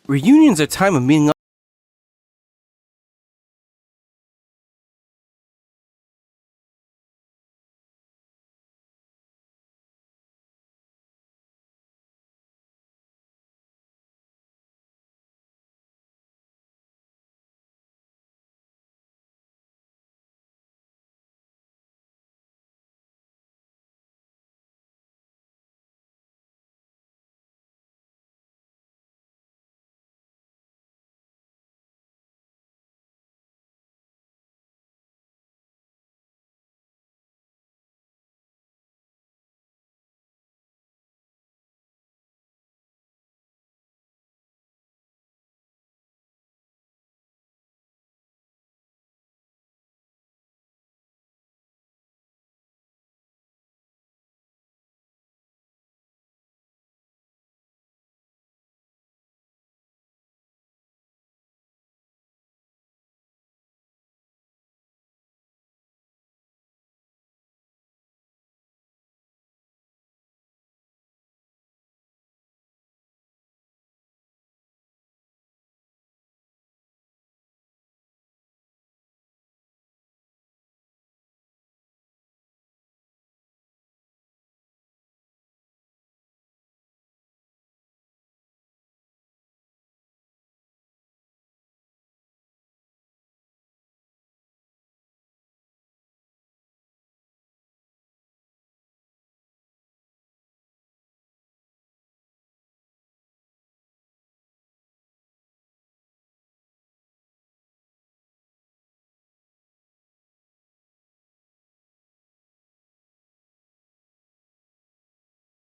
Reunions are a time of meeting up.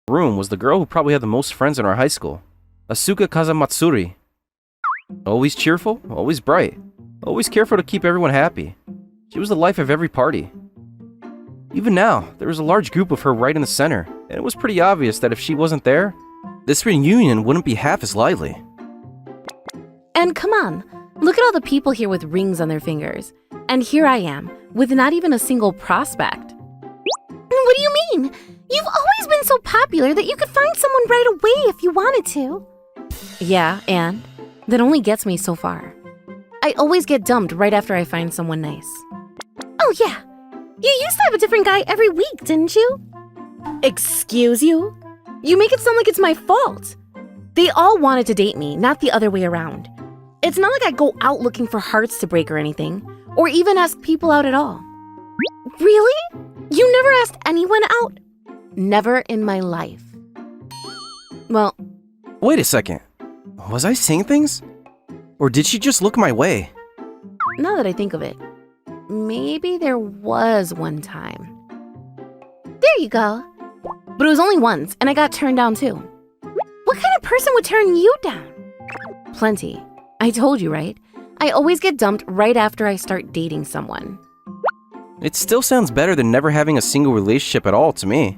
Room was the girl who probably had the most friends in our high school, Asuka Kazamatsuri. Always cheerful, always bright, always careful to keep everyone happy. She was the life of every party. Even now, there was a large group of her right in the center, and it was pretty obvious that if she wasn't there, this reunion wouldn't be half as lively. And come on, look at all the people here with rings on their fingers. And here I am, with not even a single prospect. What do you mean? You've always been so popular that you could find someone right away if you wanted to. Yeah, and that only gets me so far. I always get dumped right after I find someone nice. Oh yeah, you used to have a different guy every week, didn't you? Excuse you? You make it sound like it's my fault. They all wanted to date me, not the other way around. It's not like I go out looking for hearts to break or anything, or even ask people out at all. Really? You never asked anyone out? Never in my life. Well, Wait a second. Was I saying things? Or did she just look my way? now that I think of it, maybe there was one time. There you go. But it was only once, and I got turned down too. What kind of person would turn you down? Plenty. I told you, right? I always get dumped right after I start dating someone. It still sounds better than never having a single relationship at all to me.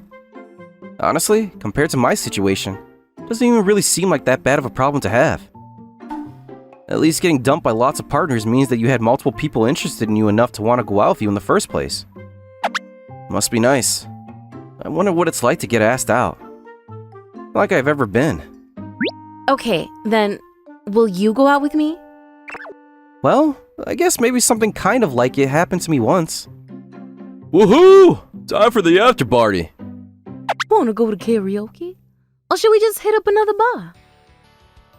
Honestly, compared to my situation, it doesn't even really seem like that bad of a problem to have. At least getting dumped by lots of partners means that you had multiple people interested in you enough to want to go out with you in the first place. Must be nice. I wonder what it's like to get asked out. Not like I've ever been. Okay, then, will you go out with me? Well, I guess maybe something kind of like it happened to me once. Woohoo! Time for the after party! Wanna go to karaoke? Or should we just hit up another bar?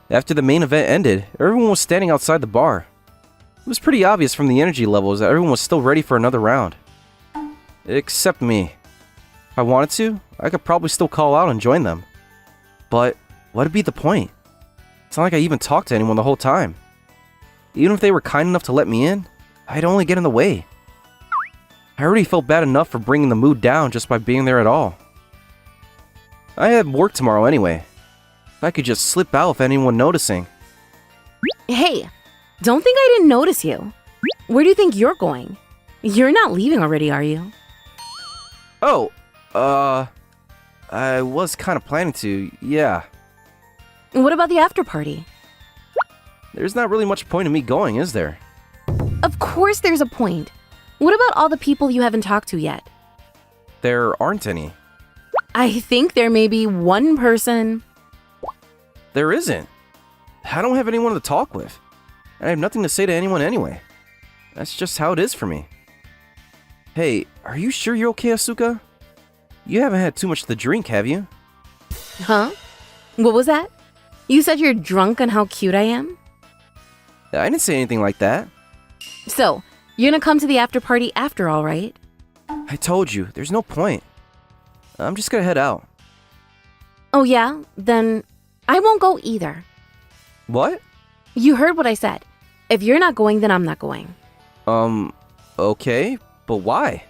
After the main event ended, everyone was standing outside the bar. It was pretty obvious from the energy levels that everyone was still ready for another round. Except me. If I wanted to, I could probably still call out and join them. But what'd be the point? It's not like I even talked to anyone the whole time. Even if they were kind enough to let me in, I'd only get in the way. I already felt bad enough for bringing the mood down just by being there at all. I had work tomorrow anyway. I could just slip out without anyone noticing. Hey, don't think I didn't notice you. Where do you think you're going? You're not leaving already, are you? Oh, I was kind of planning to, yeah. What about the after party? There's not really much point in me going, is there? Of course there's a point. What about all the people you haven't talked to yet? There aren't any. I think there may be one person. There isn't. I don't have anyone to talk with. I have nothing to say to anyone anyway. That's just how it is for me. Hey, are you sure you're okay, Asuka? You haven't had too much to drink, have you? Huh? What was that? You said you're drunk on how cute I am? I didn't say anything like that. So, you're gonna come to the after party after all, right? I told you, there's no point. I'm just gonna head out. Oh yeah? Then I won't go either. What? You heard what I said. If you're not going, then I'm not going. Okay, but why?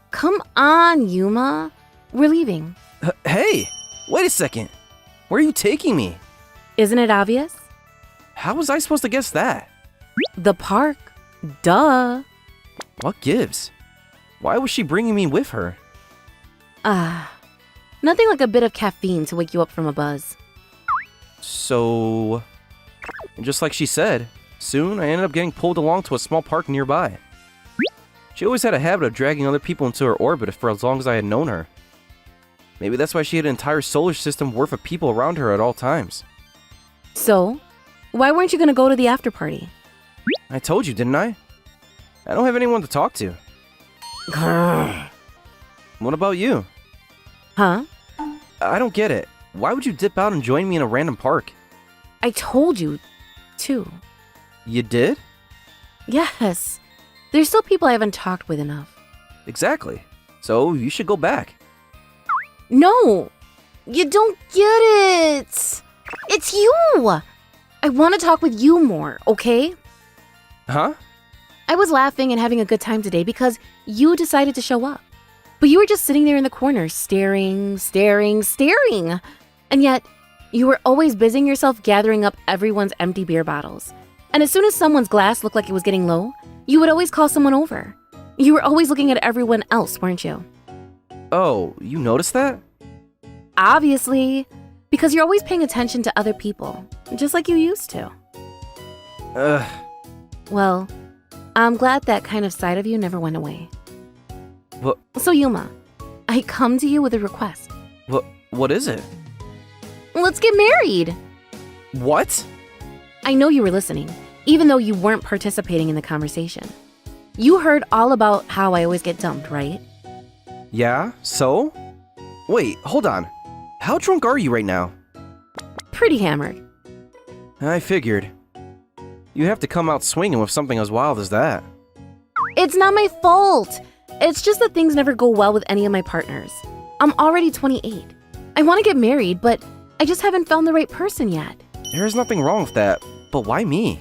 Come on, Yuma. We're leaving. Hey, wait a second. Where are you taking me? Isn't it obvious? How was I supposed to guess that? The park. Duh. What gives? Why was she bringing me with her? Nothing like a bit of caffeine to wake you up from a buzz. So, just like she said, soon I ended up getting pulled along to a small park nearby. She always had a habit of dragging other people into her orbit for as long as I had known her. Maybe that's why she had an entire solar system worth of people around her at all times. So, why weren't you gonna go to the after party? I told you, didn't I? I don't have anyone to talk to. What about you? Huh? I don't get it. Why would you dip out and join me in a random park? I told you, too. You did? Yes. There's still people I haven't talked with enough. Exactly. So you should go back. No! You don't get it! It's you! I want to talk with you more, okay? Huh? I was laughing and having a good time today because you decided to show up. But you were just sitting there in the corner, staring. And yet, you were always busying yourself gathering up everyone's empty beer bottles. And as soon as someone's glass looked like it was getting low, you would always call someone over. You were always looking at everyone else, weren't you? Oh, you noticed that? Obviously, because you're always paying attention to other people, just like you used to. Ugh. Well, I'm glad that kind of side of you never went away. What? So Yuma, I come to you with a request. What is it? Let's get married! What? I know you were listening, even though you weren't participating in the conversation. You heard all about how I always get dumped, right? Yeah, so? Wait, hold on. How drunk are you right now? Pretty hammered. I figured. You have to come out swinging with something as wild as that. It's not my fault! It's just that things never go well with any of my partners. I'm already 28. I want to get married, but I just haven't found the right person yet. There's nothing wrong with that, but why me?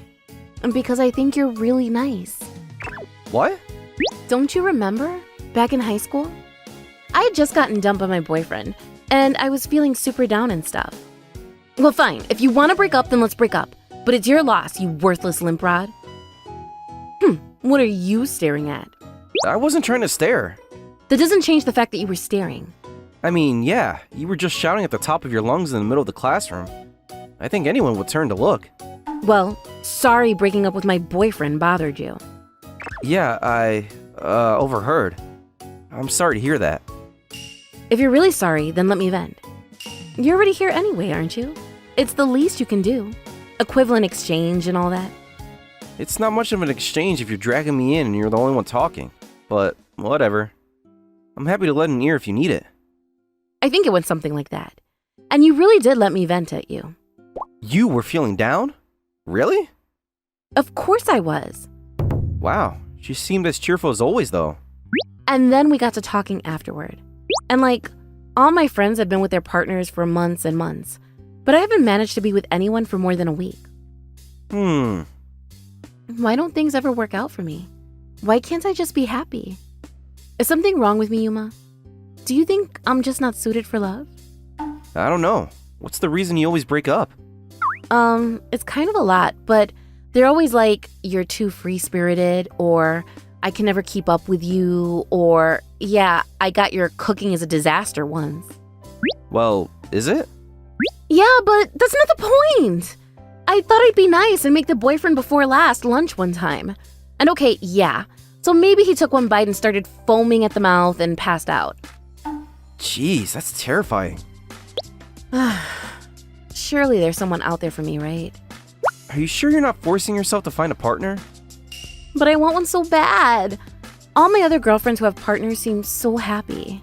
Because I think you're really nice. What? Don't you remember? Back in high school? I had just gotten dumped by my boyfriend, and I was feeling super down and stuff. Well, fine. If you want to break up, then let's break up. But it's your loss, you worthless limp rod. What are you staring at? I wasn't trying to stare. That doesn't change the fact that you were staring. I mean, yeah, you were just shouting at the top of your lungs in the middle of the classroom. I think anyone would turn to look. Well, sorry breaking up with my boyfriend bothered you. Yeah, I overheard. I'm sorry to hear that. If you're really sorry, then let me vent. You're already here anyway, aren't you? It's the least you can do. Equivalent exchange and all that. It's not much of an exchange if you're dragging me in and you're the only one talking. But, whatever. I'm happy to lend an ear if you need it. I think it went something like that. And you really did let me vent at you. You were feeling down? Really? Of course I was. Wow, she seemed as cheerful as always, though. And then we got to talking afterward. And all my friends have been with their partners for months and months. But I haven't managed to be with anyone for more than a week. Why don't things ever work out for me? Why can't I just be happy? Is something wrong with me, Yuma? Do you think I'm just not suited for love? I don't know. What's the reason you always break up? It's kind of a lot, but they're always like, you're too free-spirited, or I can never keep up with you, or, yeah, I got your cooking is a disaster once. Well, is it? Yeah, but that's not the point. I thought I'd be nice and make the boyfriend before last lunch one time. And okay, yeah, so maybe he took one bite and started foaming at the mouth and passed out. Jeez, that's terrifying. Surely there's someone out there for me, right? Are you sure you're not forcing yourself to find a partner? But I want one so bad. All my other girlfriends who have partners seem so happy.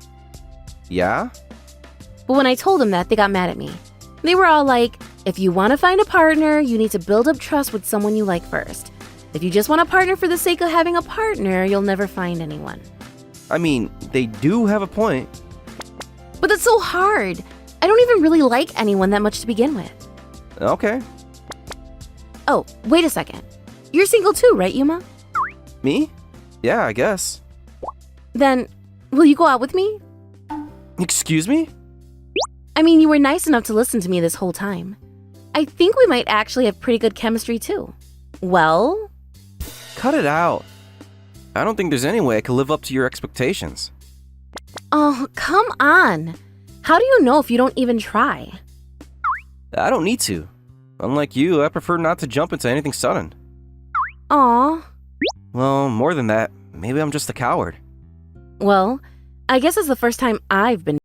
Yeah? But when I told them that, they got mad at me. They were all like, if you want to find a partner, you need to build up trust with someone you like first. If you just want a partner for the sake of having a partner, you'll never find anyone. I mean, they do have a point. But that's so hard. I don't even really like anyone that much to begin with. Okay. Oh, wait a second. You're single too, right, Yuma? Me? Yeah, I guess. Then, will you go out with me? Excuse me? I mean, you were nice enough to listen to me this whole time. I think we might actually have pretty good chemistry too. Well? Cut it out. I don't think there's any way I could live up to your expectations. Oh, come on. How do you know if you don't even try? I don't need to. Unlike you, I prefer not to jump into anything sudden. Aw. Well, more than that, maybe I'm just a coward. Well, I guess it's the first time I've been.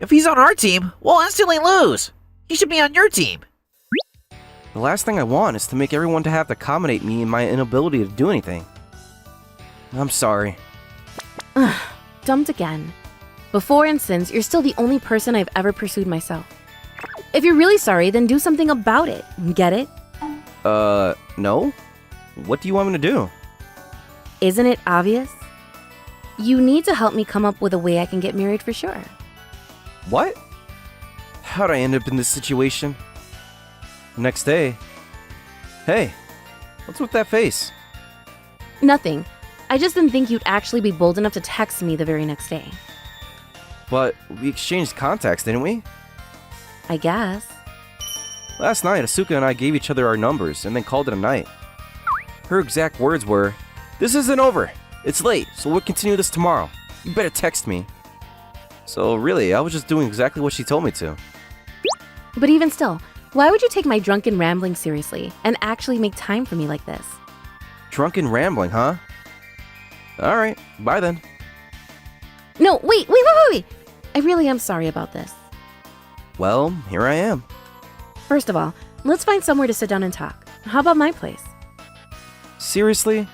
If he's on our team, we'll instantly lose. He should be on your team. The last thing I want is to make everyone to have to accommodate me in my inability to do anything. I'm sorry. Dumped again. Before and since, you're still the only person I've ever pursued myself. If you're really sorry, then do something about it. Get it? No? What do you want me to do? Isn't it obvious? You need to help me come up with a way I can get married for sure. What? How'd I end up in this situation? Next day. Hey, what's with that face? Nothing. I just didn't think you'd actually be bold enough to text me the very next day. But we exchanged contacts, didn't we? I guess. Last night, Asuka and I gave each other our numbers and then called it a night. Her exact words were, "This isn't over. It's late, so we'll continue this tomorrow. You better text me." So really, I was just doing exactly what she told me to. But even still, why would you take my drunken rambling seriously and actually make time for me like this? Drunken rambling, huh? Alright, bye then. No, wait. I really am sorry about this. Well, here I am. First of all, let's find somewhere to sit down and talk. How about my place? Seriously?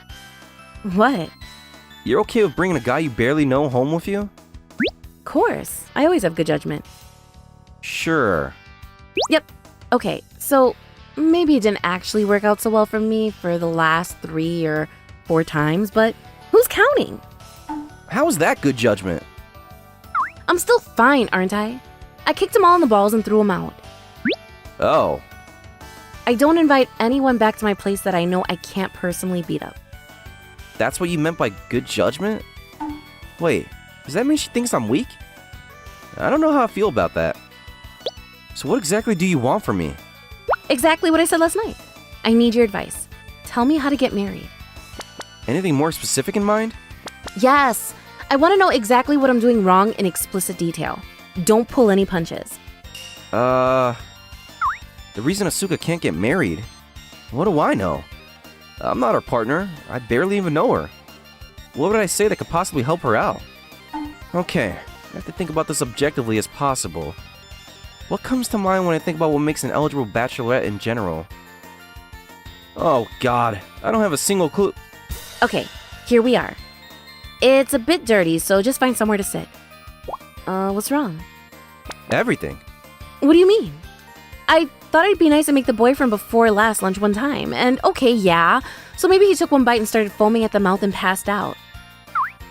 What? You're okay with bringing a guy you barely know home with you? Of course. I always have good judgment. Sure. Yep. Okay, so maybe it didn't actually work out so well for me for the last 3 or 4 times, but who's counting? How is that good judgment? I'm still fine, aren't I? I kicked them all in the balls and threw them out. Oh. I don't invite anyone back to my place that I know I can't personally beat up. That's what you meant by good judgment? Wait, does that mean she thinks I'm weak? I don't know how I feel about that. So what exactly do you want from me? Exactly what I said last night. I need your advice. Tell me how to get married. Anything more specific in mind? Yes, I want to know exactly what I'm doing wrong in explicit detail. Don't pull any punches. The reason Asuka can't get married? What do I know? I'm not her partner. I barely even know her. What would I say that could possibly help her out? Okay, I have to think about this objectively as possible. What comes to mind when I think about what makes an eligible bachelorette in general? Oh god, I don't have a single clue. Okay, here we are. It's a bit dirty, so just find somewhere to sit. What's wrong? Everything. What do you mean? I thought it'd be nice to make the boyfriend before last lunch one time, and okay, yeah, so maybe he took one bite and started foaming at the mouth and passed out.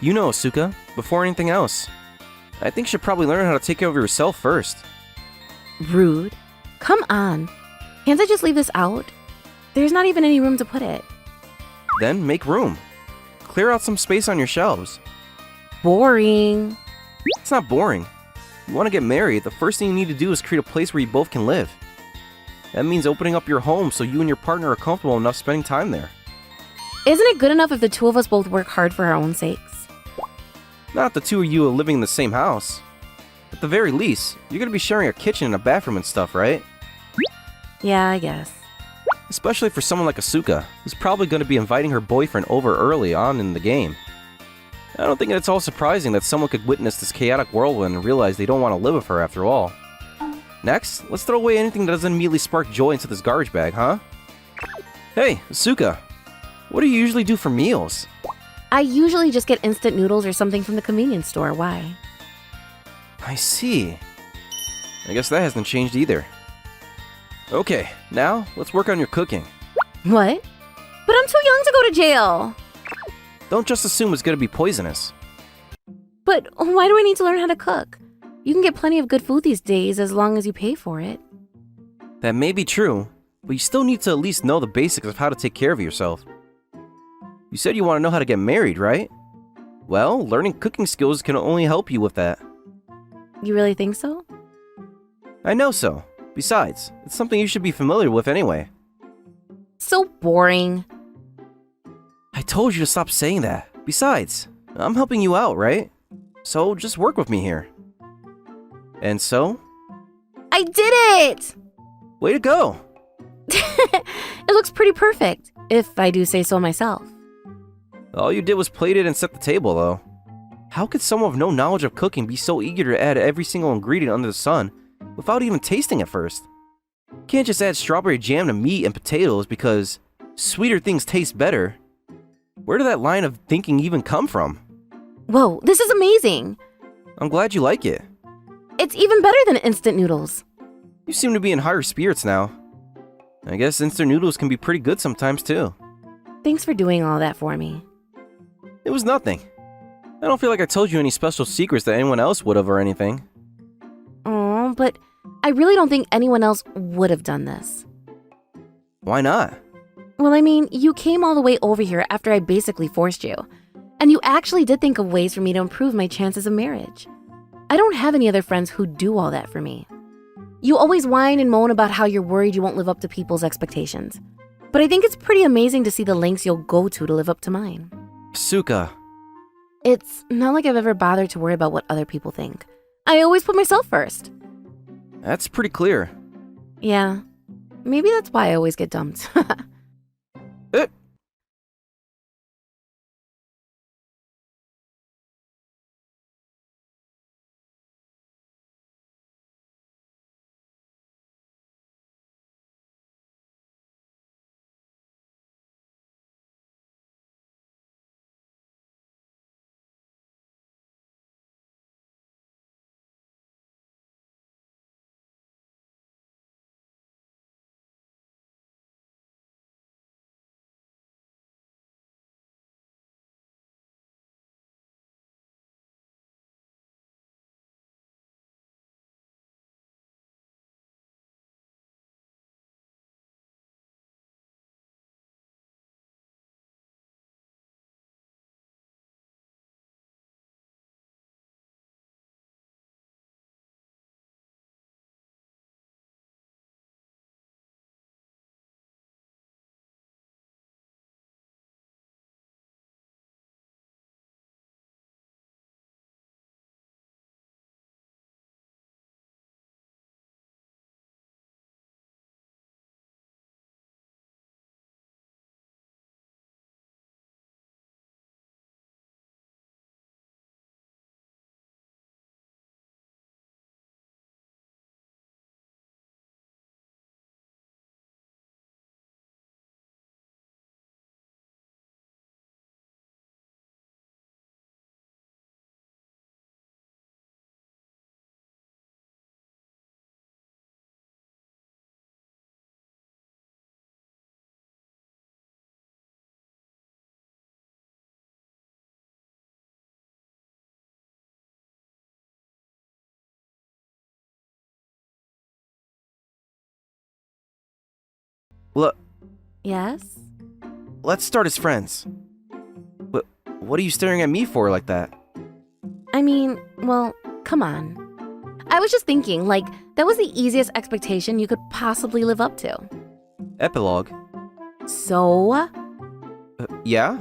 You know, Asuka, before anything else, I think you should probably learn how to take care of yourself first. Rude. Come on. Can't I just leave this out? There's not even any room to put it. Then make room. Clear out some space on your shelves. Boring. It's not boring. You want to get married, the first thing you need to do is create a place where you both can live. That means opening up your home so you and your partner are comfortable enough spending time there. Isn't it good enough if the two of us both work hard for our own sakes? Not if the two of you are living in the same house. At the very least, you're gonna be sharing a kitchen and a bathroom and stuff, right? Yeah, I guess. Especially for someone like Asuka, who's probably gonna be inviting her boyfriend over early on in the game. I don't think it's all surprising that someone could witness this chaotic whirlwind and realize they don't want to live with her after all. Next, let's throw away anything that doesn't immediately spark joy into this garbage bag, huh? Hey, Asuka, what do you usually do for meals? I usually just get instant noodles or something from the convenience store. Why? I see. I guess that hasn't changed either. Okay, now let's work on your cooking. What? But I'm too young to go to jail. Don't just assume it's gonna be poisonous. But why do I need to learn how to cook? You can get plenty of good food these days as long as you pay for it. That may be true, but you still need to at least know the basics of how to take care of yourself. You said you want to know how to get married, right? Well, learning cooking skills can only help you with that. You really think so? I know so. Besides, it's something you should be familiar with anyway. So boring. I told you to stop saying that. Besides, I'm helping you out, right? So just work with me here. And so? I did it! Way to go! It looks pretty perfect, if I do say so myself. All you did was plate it and set the table, though. How could someone with no knowledge of cooking be so eager to add every single ingredient under the sun without even tasting it first? You can't just add strawberry jam to meat and potatoes because sweeter things taste better. Where did that line of thinking even come from? Whoa, this is amazing! I'm glad you like it. It's even better than instant noodles. You seem to be in higher spirits now. I guess instant noodles can be pretty good sometimes too. Thanks for doing all that for me. It was nothing. I don't feel like I told you any special secrets that anyone else would have or anything. Aw, but I really don't think anyone else would have done this. Why not? Well, I mean, you came all the way over here after I basically forced you. And you actually did think of ways for me to improve my chances of marriage. I don't have any other friends who do all that for me. You always whine and moan about how you're worried you won't live up to people's expectations. But I think it's pretty amazing to see the lengths you'll go to live up to mine. Suka. It's not like I've ever bothered to worry about what other people think. I always put myself first. That's pretty clear. Yeah, maybe that's why I always get dumped. Look, Yes? let's start as friends. What are you staring at me for like that? I mean, well, come on. I was just thinking, like, that was the easiest expectation you could possibly live up to. Epilogue. So? Yeah?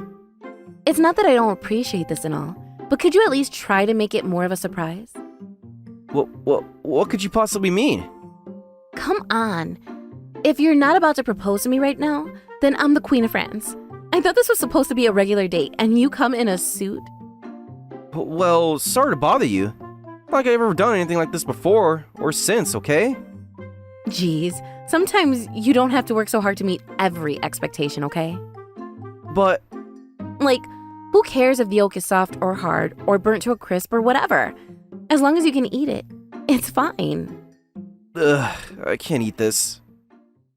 It's not that I don't appreciate this and all, but could you at least try to make it more of a surprise? What could you possibly mean? Come on. If you're not about to propose to me right now, then I'm the Queen of France. I thought this was supposed to be a regular date, and you come in a suit? Well, sorry to bother you. Not like I've ever done anything like this before, or since, okay? Geez, sometimes you don't have to work so hard to meet every expectation, okay? But, Like, who cares if the yolk is soft or hard, or burnt to a crisp or whatever? As long as you can eat it, it's fine. I can't eat this.